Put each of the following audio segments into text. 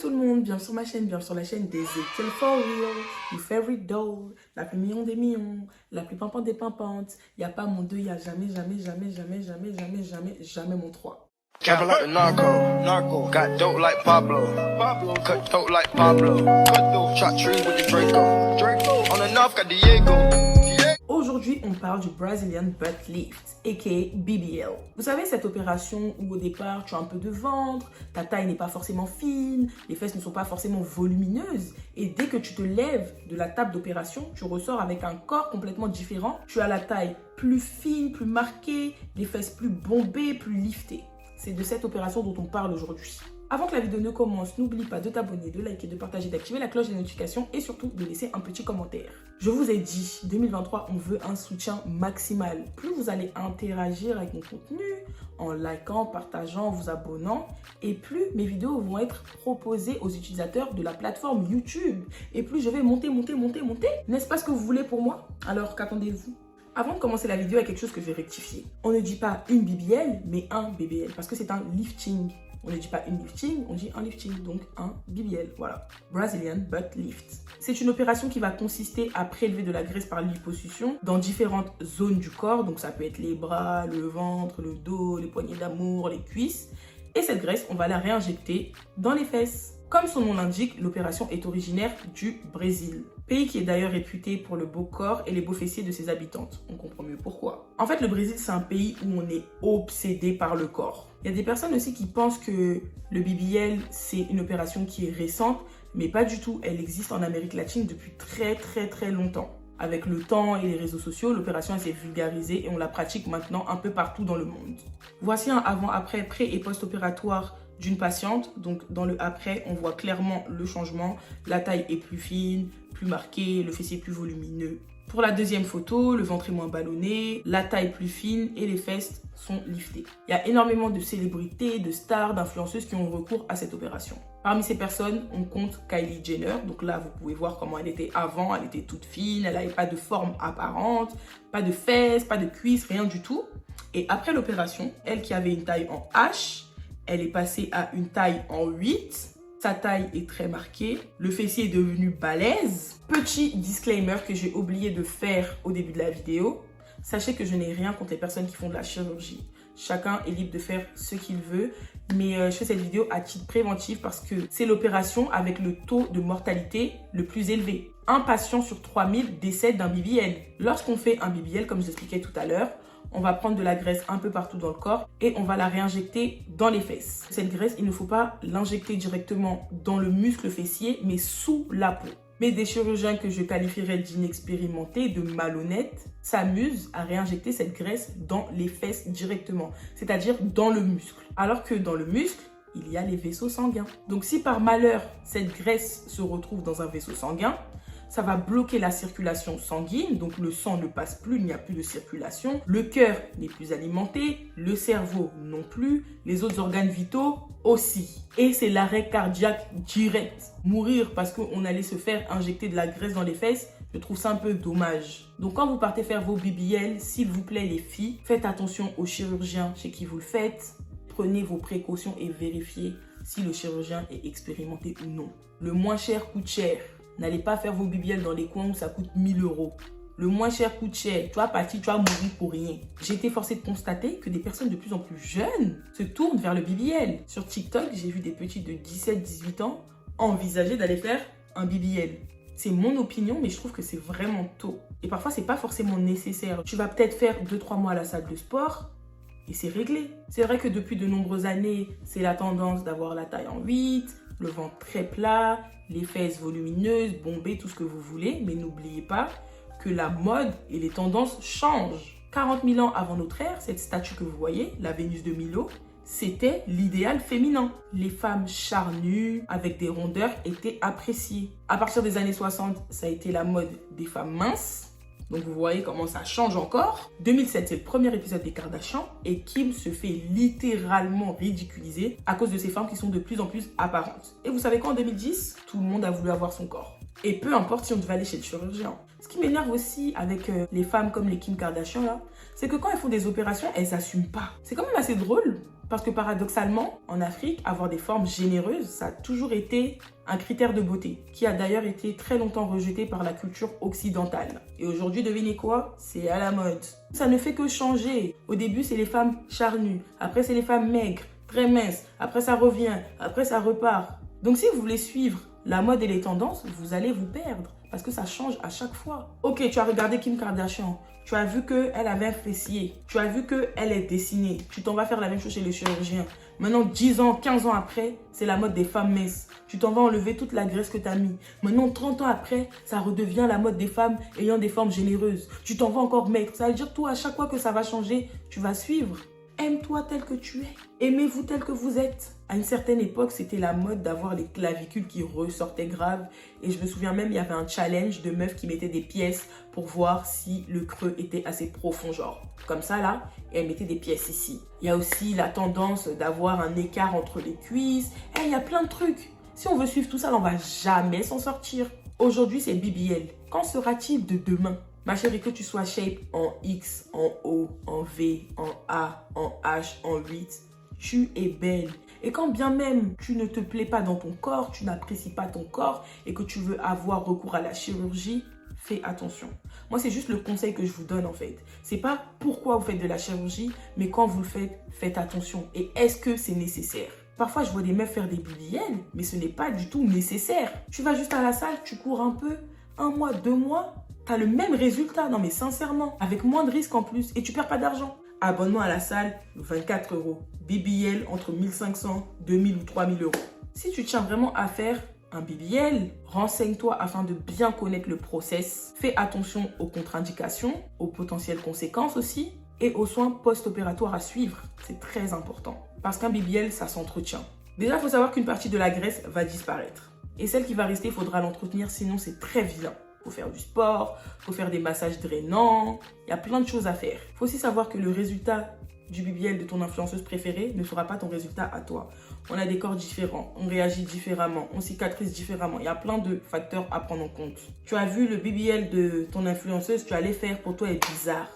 tout le monde, bienvenue sur ma chaîne, bienvenue sur la chaîne d'Ezekiel For Real, your favorite doll, la plus mignon des mignons, la plus pimpante des pimpantes. Il n'y a pas mon 2, il n'y a jamais mon 3. Trapping like the narco, got dope like Pablo, cut dope like Pablo, shot trees with the Draco, on the north got Diego. Aujourd'hui, on parle du Brazilian Butt Lift, aka BBL. Vous savez, cette opération où au départ, tu as un peu de ventre, ta taille n'est pas forcément fine, les fesses ne sont pas forcément volumineuses, et dès que tu te lèves de la table d'opération, tu ressors avec un corps complètement différent. Tu as la taille plus fine, plus marquée, les fesses plus bombées, plus liftées. C'est de cette opération dont on parle aujourd'hui. Avant que la vidéo ne commence, n'oublie pas de t'abonner, de liker, de partager, d'activer la cloche des notifications et surtout de laisser un petit commentaire. Je vous ai dit, 2023, on veut un soutien maximal. Plus vous allez interagir avec mon contenu, en likant, partageant, vous abonnant, et plus mes vidéos vont être proposées aux utilisateurs de la plateforme YouTube. Et plus je vais monter. N'est-ce pas ce que vous voulez pour moi? Alors qu'attendez-vous? Avant de commencer la vidéo, il y a quelque chose que je vais rectifier. On ne dit pas une BBL, mais un BBL, parce que c'est un lifting. On ne dit pas une lifting, on dit un lifting, donc un BBL, voilà. Brazilian Butt Lift. C'est une opération qui va consister à prélever de la graisse par liposuction dans différentes zones du corps. Donc ça peut être les bras, le ventre, le dos, les poignées d'amour, les cuisses. Et cette graisse, on va la réinjecter dans les fesses. Comme son nom l'indique, l'opération est originaire du Brésil. Pays qui est d'ailleurs réputé pour le beau corps et les beaux fessiers de ses habitantes. On comprend mieux pourquoi. En fait, le Brésil, c'est un pays où on est obsédé par le corps. Il y a des personnes aussi qui pensent que le BBL, c'est une opération qui est récente, mais pas du tout. Elle existe en Amérique latine depuis très longtemps. Avec le temps et les réseaux sociaux, l'opération s'est vulgarisée et on la pratique maintenant un peu partout dans le monde. Voici un avant-après, pré- et post-opératoire d'une patiente. Donc dans le après, on voit clairement le changement. La taille est plus fine, plus marquée, le fessier plus volumineux. Pour la deuxième photo, le ventre est moins ballonné, la taille plus fine et les fesses sont liftées. Il y a énormément de célébrités, de stars, d'influenceuses qui ont recours à cette opération. Parmi ces personnes, on compte Kylie Jenner. Donc là, vous pouvez voir comment elle était avant. Elle était toute fine, elle n'avait pas de forme apparente, pas de fesses, pas de cuisses, rien du tout. Et après l'opération, elle qui avait une taille en H, elle est passée à une taille en 8. Sa taille est très marquée. Le fessier est devenu balèze. Petit disclaimer que j'ai oublié de faire au début de la vidéo. Sachez que je n'ai rien contre les personnes qui font de la chirurgie. Chacun est libre de faire ce qu'il veut. Mais je fais cette vidéo à titre préventif parce que c'est l'opération avec le taux de mortalité le plus élevé. Un patient sur 3000 décède d'un BBL. Lorsqu'on fait un BBL, comme je vous expliquais tout à l'heure, on va prendre de la graisse un peu partout dans le corps et on va la réinjecter dans les fesses. Cette graisse, il ne faut pas l'injecter directement dans le muscle fessier, mais sous la peau. Mais des chirurgiens que je qualifierais d'inexpérimentés, de malhonnêtes, s'amusent à réinjecter cette graisse dans les fesses directement, c'est-à-dire dans le muscle. Alors que dans le muscle, il y a les vaisseaux sanguins. Donc si par malheur, cette graisse se retrouve dans un vaisseau sanguin, ça va bloquer la circulation sanguine, donc le sang ne passe plus, il n'y a plus de circulation, le cœur n'est plus alimenté, le cerveau non plus, les autres organes vitaux aussi. Et c'est l'arrêt cardiaque direct. Mourir parce qu'on allait se faire injecter de la graisse dans les fesses, je trouve ça un peu dommage. Donc quand vous partez faire vos BBL, s'il vous plaît les filles, faites attention au chirurgien chez qui vous le faites. Prenez vos précautions et vérifiez si le chirurgien est expérimenté ou non. Le moins cher coûte cher. N'allez pas faire vos BBL dans les coins où ça coûte 1000 €. Le moins cher coûte cher. Tu vas partir, tu vas mourir pour rien. J'ai été forcée de constater que des personnes de plus en plus jeunes se tournent vers le BBL. Sur TikTok, j'ai vu des petits de 17-18 ans envisager d'aller faire un BBL. C'est mon opinion, mais je trouve que c'est vraiment tôt. Et parfois, c'est pas forcément nécessaire. Tu vas peut-être faire 2-3 mois à la salle de sport et c'est réglé. C'est vrai que depuis de nombreuses années, c'est la tendance d'avoir la taille en 8, le ventre très plat, les fesses volumineuses, bombées, tout ce que vous voulez. Mais n'oubliez pas que la mode et les tendances changent. 40 000 ans avant notre ère, cette statue que vous voyez, la Vénus de Milo, c'était l'idéal féminin. Les femmes charnues, avec des rondeurs, étaient appréciées. À partir des années 60, ça a été la mode des femmes minces. Donc vous voyez comment ça change encore. 2007, c'est le premier épisode des Kardashians et Kim se fait littéralement ridiculiser à cause de ces femmes qui sont de plus en plus apparentes. Et vous savez quoi, en 2010, tout le monde a voulu avoir son corps. Et peu importe si on devait aller chez le chirurgien. Ce qui m'énerve aussi avec les femmes comme les Kim Kardashian là, c'est que quand elles font des opérations, elles n'assument pas. C'est quand même assez drôle parce que paradoxalement, en Afrique, avoir des formes généreuses, ça a toujours été un critère de beauté qui a d'ailleurs été très longtemps rejeté par la culture occidentale. Et aujourd'hui, devinez quoi? C'est à la mode. Ça ne fait que changer. Au début, c'est les femmes charnues. Après, c'est les femmes maigres, très minces. Après, ça revient. Après, ça repart. Donc, si vous voulez suivre la mode et les tendances, vous allez vous perdre parce que ça change à chaque fois. Ok, tu as regardé Kim Kardashian, tu as vu qu'elle avait un fessier, tu as vu qu'elle est dessinée, tu t'en vas faire la même chose chez le chirurgien. Maintenant, 10 ans, 15 ans après, c'est la mode des femmes minces. Tu t'en vas enlever toute la graisse que tu as mis. Maintenant, 30 ans après, ça redevient la mode des femmes ayant des formes généreuses. Tu t'en vas encore mettre. Ça veut dire, toi, à chaque fois que ça va changer, tu vas suivre. Aime-toi tel que tu es. Aimez-vous tel que vous êtes. À une certaine époque, c'était la mode d'avoir les clavicules qui ressortaient graves. Et je me souviens même, il y avait un challenge de meufs qui mettaient des pièces pour voir si le creux était assez profond, genre. Comme ça, là, et elles mettaient des pièces ici. Il y a aussi la tendance d'avoir un écart entre les cuisses. Et il y a plein de trucs. Si on veut suivre tout ça, on ne va jamais s'en sortir. Aujourd'hui, c'est BBL. Qu'en sera-t-il de demain? Ma chérie, que tu sois shape en X, en O, en V, en A, en H, en 8, tu es belle. Et quand bien même tu ne te plais pas dans ton corps, tu n'apprécies pas ton corps et que tu veux avoir recours à la chirurgie, fais attention. Moi, c'est juste le conseil que je vous donne en fait. C'est pas pourquoi vous faites de la chirurgie, mais quand vous le faites, faites attention. Et est-ce que c'est nécessaire? Parfois, je vois des meufs faire des BBL, mais ce n'est pas du tout nécessaire. Tu vas juste à la salle, tu cours un peu, 1 mois, 2 mois, tu as le même résultat. Non mais sincèrement, avec moins de risques en plus et tu perds pas d'argent. Abonnement à la salle, 24 €. BBL entre 1500, 2000 ou 3000 €. Si tu tiens vraiment à faire un BBL, renseigne-toi afin de bien connaître le process. Fais attention aux contre-indications, aux potentielles conséquences aussi et aux soins post-opératoires à suivre. C'est très important parce qu'un BBL, ça s'entretient. Déjà, il faut savoir qu'une partie de la graisse va disparaître. Et celle qui va rester, il faudra l'entretenir, sinon c'est très vilain. Il faut faire du sport, il faut faire des massages drainants, il y a plein de choses à faire. Il faut aussi savoir que le résultat du BBL de ton influenceuse préférée ne sera pas ton résultat à toi. On a des corps différents, on réagit différemment, on cicatrise différemment. Il y a plein de facteurs à prendre en compte. Tu as vu le BBL de ton influenceuse, tu allais faire, pour toi est bizarre.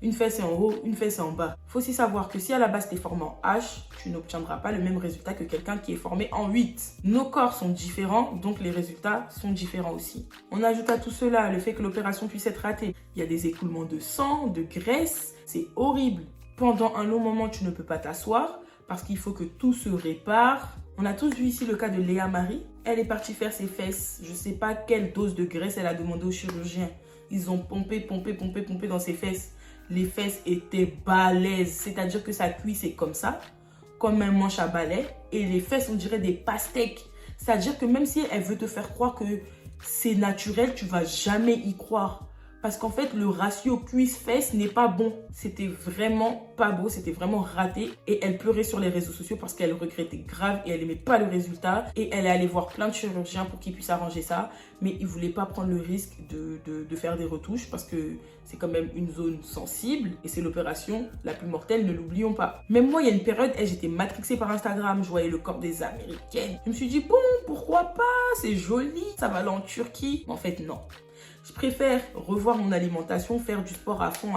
Une fesse est en haut, une fesse est en bas. Il faut aussi savoir que si à la base tu es formé en H, tu n'obtiendras pas le même résultat que quelqu'un qui est formé en 8. Nos corps sont différents, donc les résultats sont différents aussi. On ajoute à tout cela le fait que l'opération puisse être ratée. Il y a des écoulements de sang, de graisse, c'est horrible. Pendant un long moment, tu ne peux pas t'asseoir parce qu'il faut que tout se répare. On a tous vu ici le cas de Léa Marie. Elle est partie faire ses fesses. Je ne sais pas quelle dose de graisse elle a demandé au chirurgien. Ils ont pompé dans ses fesses. Les fesses étaient balèzes, c'est-à-dire que sa cuisse est comme ça, comme un manche à balai, et les fesses, on dirait des pastèques. C'est-à-dire que même si elle veut te faire croire que c'est naturel, tu vas jamais y croire. Parce qu'en fait, le ratio cuisse-fesse n'est pas bon. C'était vraiment pas beau, c'était vraiment raté. Et elle pleurait sur les réseaux sociaux parce qu'elle regrettait grave et elle n'aimait pas le résultat. Et elle est allée voir plein de chirurgiens pour qu'ils puissent arranger ça. Mais ils ne voulaient pas prendre le risque de faire des retouches parce que c'est quand même une zone sensible. Et c'est l'opération la plus mortelle, ne l'oublions pas. Même moi, il y a une période, j'étais matrixée par Instagram. Je voyais le corps des Américaines. Je me suis dit, bon, pourquoi pas? C'est joli, ça va aller en Turquie. Mais en fait, non. Je préfère revoir mon alimentation, faire du sport à fond,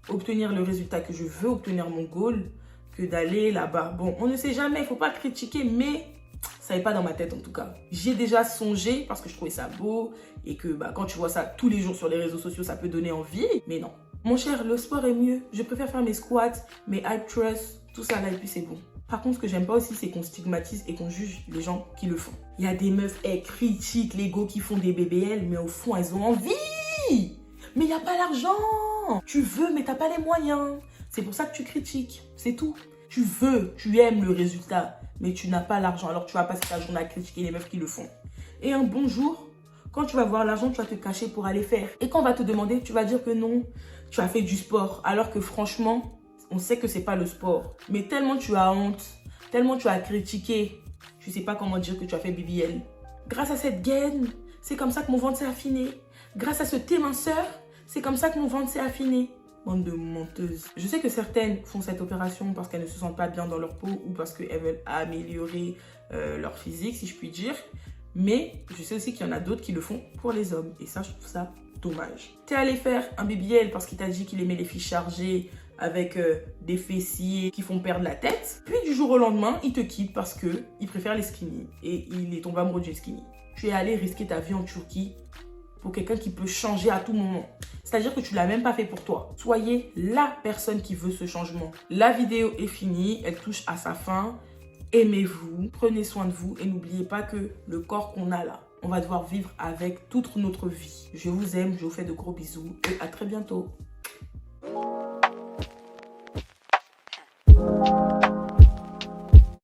obtenir le résultat que je veux, obtenir mon goal, que d'aller là-bas. Bon, on ne sait jamais, il ne faut pas critiquer, mais ça n'est pas dans ma tête en tout cas. J'ai déjà songé parce que je trouvais ça beau et que quand tu vois ça tous les jours sur les réseaux sociaux, ça peut donner envie, mais non. Mon cher, le sport est mieux. Je préfère faire mes squats, mes hip thrusts, tout ça là et puis c'est bon. Par contre, ce que j'aime pas aussi, c'est qu'on stigmatise et qu'on juge les gens qui le font. Il y a des meufs, elles critiquent les go qui font des BBL, mais au fond, elles ont envie. Mais il n'y a pas l'argent. Tu veux, mais tu n'as pas les moyens. C'est pour ça que tu critiques. C'est tout. Tu veux, tu aimes le résultat, mais tu n'as pas l'argent. Alors, tu vas passer ta journée à critiquer les meufs qui le font. Et un bon jour, quand tu vas voir l'argent, tu vas te cacher pour aller faire. Et quand on va te demander, tu vas dire que non, tu as fait du sport. Alors que franchement, on sait que c'est pas le sport. Mais tellement tu as honte, tellement tu as critiqué, tu sais pas comment dire que tu as fait BBL. Grâce à cette gaine, c'est comme ça que mon ventre s'est affiné. Grâce à ce thé minceur, c'est comme ça que mon ventre s'est affiné. Bande de menteuses. Je sais que certaines font cette opération parce qu'elles ne se sentent pas bien dans leur peau ou parce qu'elles veulent améliorer leur physique, si je puis dire. Mais je sais aussi qu'il y en a d'autres qui le font pour les hommes. Et ça, je trouve ça dommage. T'es allé faire un BBL parce qu'il t'a dit qu'il aimait les filles chargées avec des fessiers qui font perdre la tête. Puis du jour au lendemain, il te quitte parce qu'il préfère les skinny. Et il est tombé amoureux d'une skinny. Tu es allé risquer ta vie en Turquie pour quelqu'un qui peut changer à tout moment. C'est-à-dire que tu ne l'as même pas fait pour toi. Soyez la personne qui veut ce changement. La vidéo est finie, elle touche à sa fin. Aimez-vous, prenez soin de vous et n'oubliez pas que le corps qu'on a là, on va devoir vivre avec toute notre vie. Je vous aime, je vous fais de gros bisous et à très bientôt.